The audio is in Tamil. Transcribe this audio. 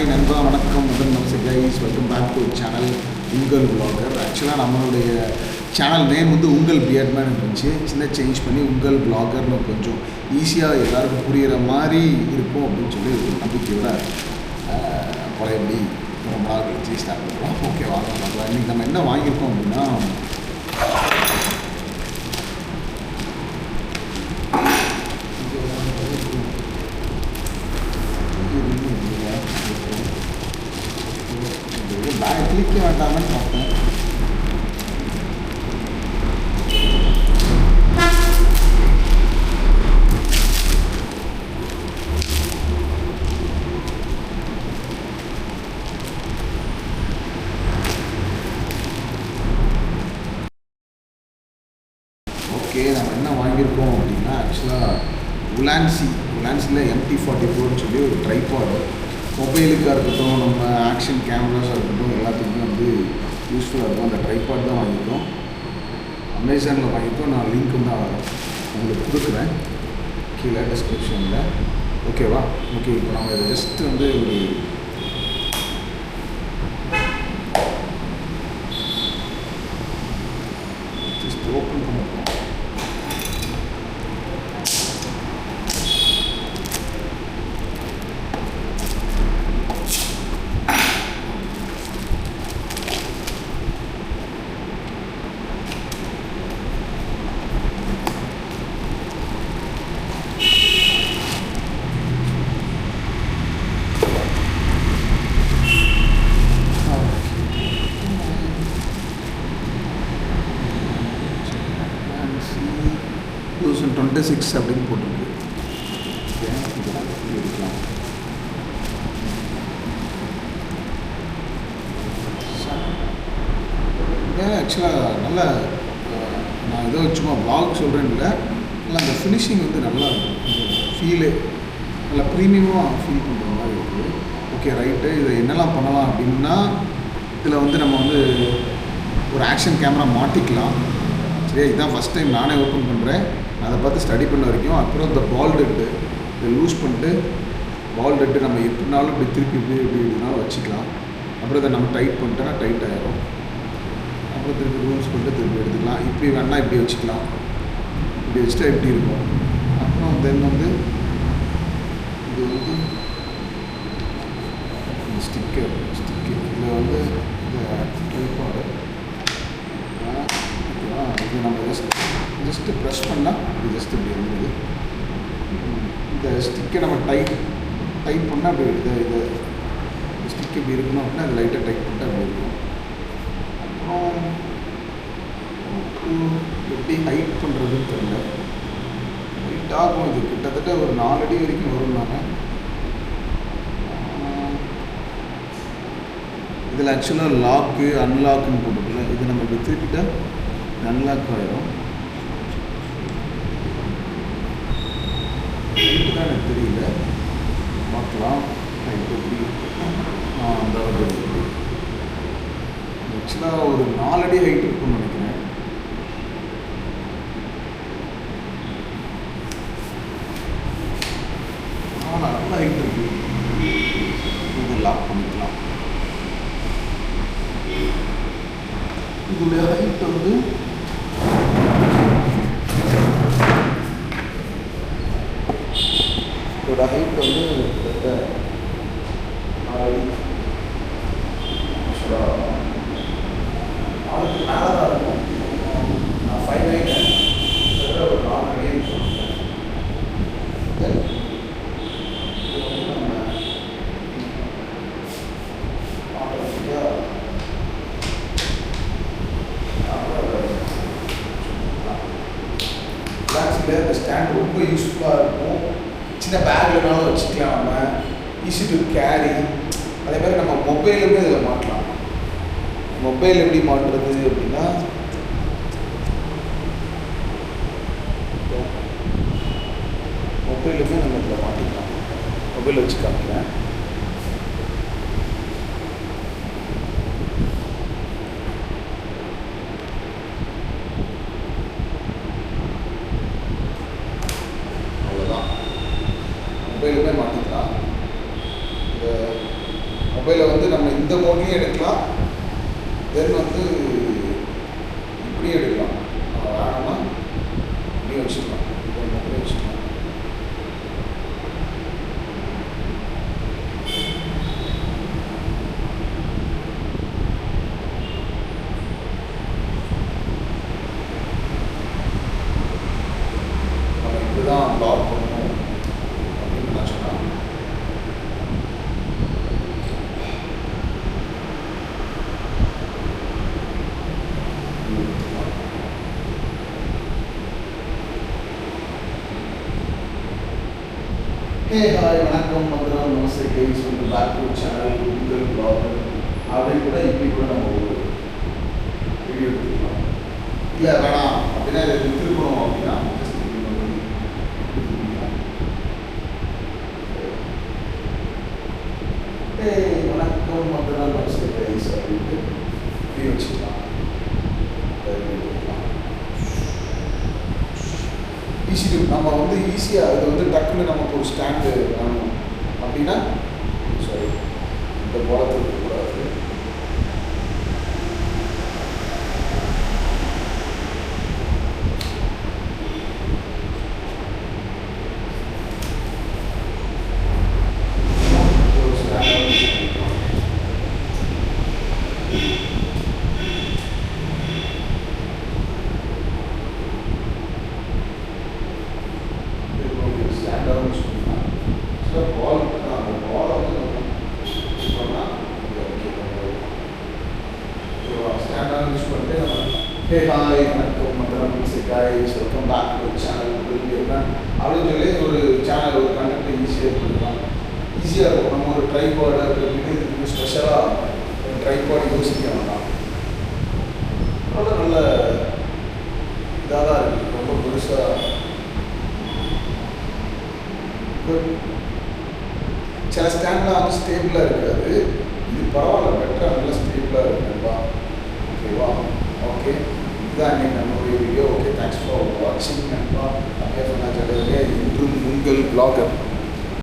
ஹாய் நண்பா, வணக்கம். Namaste guys, welcome back to channel உங்கள் பிளாகர். ஆக்சுவலாக நம்மளுடைய சேனல் நேம் வந்து உங்கள் பியர்ட்மேன் இருந்துச்சு. சின்ன சேஞ்ச் பண்ணி உங்கள் பிளாகர்னு கொஞ்சம் ஈஸியாக எல்லாருக்கும் புரிகிற மாதிரி இருக்கும் அப்படின்னு சொல்லி ஒரு நம்பிக்கையோட பழையபடி ரொம்ப நாள் கழிச்சு ஸ்டார்ட் பண்ணுறோம். ஓகே, வாங்க பார்க்கலாம். இன்றைக்கி நம்ம என்ன வாங்கியிருக்கோம் அப்படின்னா, பேக் கிளிக்க வேண்டாமன்னு பார்த்தேன். ஓகே, நம்ம என்ன வாங்கியிருக்கோம் அப்படின்னா, ஆக்சுவலாக உலான்சியில் MT44 சொல்லி ஒரு ட்ரைபாடு. மொபைலுக்காக இருக்கட்டும், நம்ம ஆக்ஷன் கேமராஸாக இருக்கட்டும், எல்லாத்துக்குமே வந்து யூஸ்ஃபுல்லாக இருக்கும். அந்த ட்ரைபாட் தான் வாங்கியிருக்கோம். அமேசானில் வாங்கியிருக்கோம். நான் லிங்க் வந்து உங்களுக்கு கொடுக்குறேன் கீழே டிஸ்கிரிப்ஷனில். ஓகேவா? ஓகே, இப்போ நம்ம இதை ஜஸ்ட் வந்து ஒரு ஜஸ்ட் ஓப்பன் பண்ணிருக்கோம். $26 அப்படின்னு போட்டிருக்கு. எடுக்கலாம். ஆக்சுவலாக நல்ல, நான் ஏதோ சும்மா வ்ளாக் சொல்கிறேன் இல்லை, நல்லா அந்த ஃபினிஷிங் வந்து நல்லா ஃபீலு நல்லா ப்ரீமியமாக ஃபீல் பண்ணுற மாதிரி இருக்குது. Okay, right. இதை என்னெல்லாம் பண்ணலாம் அப்படின்னா, இதில் வந்து நம்ம வந்து ஒரு ஆக்ஷன் கேமரா மாட்டிக்கலாம். சரி, இதுதான் ஃபஸ்ட் டைம் நானே ஓப்பன் பண்ணுறேன். அதை பார்த்து ஸ்டடி பண்ண வரைக்கும். அப்புறம் இந்த பால் டெட்டு இதை லூஸ் பண்ணிட்டு, பால் டெட்டு நம்ம எப்படினாலும் இப்படி திருப்பி இப்படினாலும் வச்சுக்கலாம். அப்புறம் இதை நம்ம டைட் பண்ணிட்டோன்னா டைட் ஆகிரும். அப்புறம் திருப்பி லூஸ் பண்ணிட்டு திருப்பி எடுத்துக்கலாம். இப்படி வேணால் இப்படி வச்சுக்கலாம். இப்படி வச்சுட்டா எப்படி இருக்கும். அப்புறம் தென் வந்து இது வந்து ஸ்டிக்கு இதில் வந்து இந்த ட்ரைபாடு. ஓகேவா? இது நம்ம ஜஸ்ட்டு ப்ரெஸ் பண்ணால் இது ஜஸ்ட் இப்படி இருந்தது. இந்த ஸ்டிக்கை நம்ம டைட் பண்ணால் அப்படி இது ஸ்டிக் இப்படி இருக்கணும் அப்படின்னா அது லைட்டாக டைட் பண்ணிட்டு அப்படி இருக்கும். அப்புறம் எப்படி ஹைட் பண்ணுறதுன்னு தெரியல. ஹைட் ஆகும். இது கிட்டத்தட்ட ஒரு 4 அடி வரைக்கும் வரும். நாங்கள் இதில் ஆக்சுவலாக லாக்கு அன்லாக்குன்னு போட்டுக்கல. இது நம்ம இப்படி திருப்பிட்டால் அன்லாக் ஆகிடும். ஹைட்டு தான் எனக்கு தெரியல, பார்க்கலாம். ஹைட்டு எப்படி அந்த ஆக்சுவலாக ஒரு 4 அடி ஹைட் இருக்குன்னு நினைக்கிறேன். நல்ல ஹைட் இருக்கு. இது லாக் பண்ணிக்கலாம். இதில் ஹைட் வந்து இதோட ஹைட் வந்து கிட்டத்தட்ட 4 அடி. அதுக்கு மேலே தான் இருக்கும். நான் 5'9" கிட்டத்தட்ட ஒரு 4 அடின்னு சொல்லுவேன். இந்த ஸ்டாண்ட் ரொம்ப யூஸ்ஃபுல்லாக இருக்கும். சின்ன பேக்லனாலும் வச்சுக்கலாம். நம்ம ஈஸி டு கேரி. அதே மாதிரி நம்ம மொபைலுமே இதில் மாட்டலாம். மொபைல் எப்படி மாட்டுறது அப்படின்னா, மொபைலுமே நம்ம இதில் மாட்டிக்கலாம். மொபைல் வச்சு காமிக்கிறேன். மொபைலுமே மாட்டிக்கலாம். இந்த ஹே ஹாய் வணக்கம் மதுரம் namaste guys welcome back to channel உங்கள் பிளாகர் அப்படின்னு கூட இப்படி கூட நம்ம ஒரு வீடியோ எடுத்துக்கலாம். இல்லை வேணாம் அப்படின்னா இதை திருப்பணும் அப்படின்னா ஹே வணக்கம் மதுரம் நமஸ்தே கைஸ் அப்படின்ட்டு வீடியோ வச்சுக்கலாம். ஈஸி நம்ம வந்து ஈஸியாக அது வந்து டக்குன்னு நமக்கு ஒரு ஸ்டாண்டு வேணும் அப்படின்னா சாரி இந்த போலத்தில் இருக்கக்கூடாது. ஹே ஹாய் வணக்கம் மதுரம் guys welcome back to channel அப்படின்னு சொல்லி ஒரு சேனல் ஒரு கண்டென்ட் ஈஸியாக கொடுக்கலாம். ஈஸியாக இருக்கும். நம்ம ஒரு ட்ரைபாடு அப்படின்னு இதுக்கு ஸ்பெஷலாக ஒரு ட்ரைபாடு யோசிக்க வேண்டாம். அதோட நல்ல இதாக தான் இருக்குது. ரொம்ப பெருசாக சில ஸ்டாண்ட்லாம் வந்து ஸ்டேபிளாக இருக்காது. இது பரவாயில்ல, பெட்டராக நல்லா ஸ்டேபிளாக இருக்குப்பா. ஓகேவா? ஓகே, இதுதான் இன்னைக்கு நம்மளுடைய வீடியோ. ஓகே, தேங்க்ஸ் ஃபார் வாட்சிங். நண்பா அப்படியே சொன்னா இன்றும் உங்கள் பிளாகர்.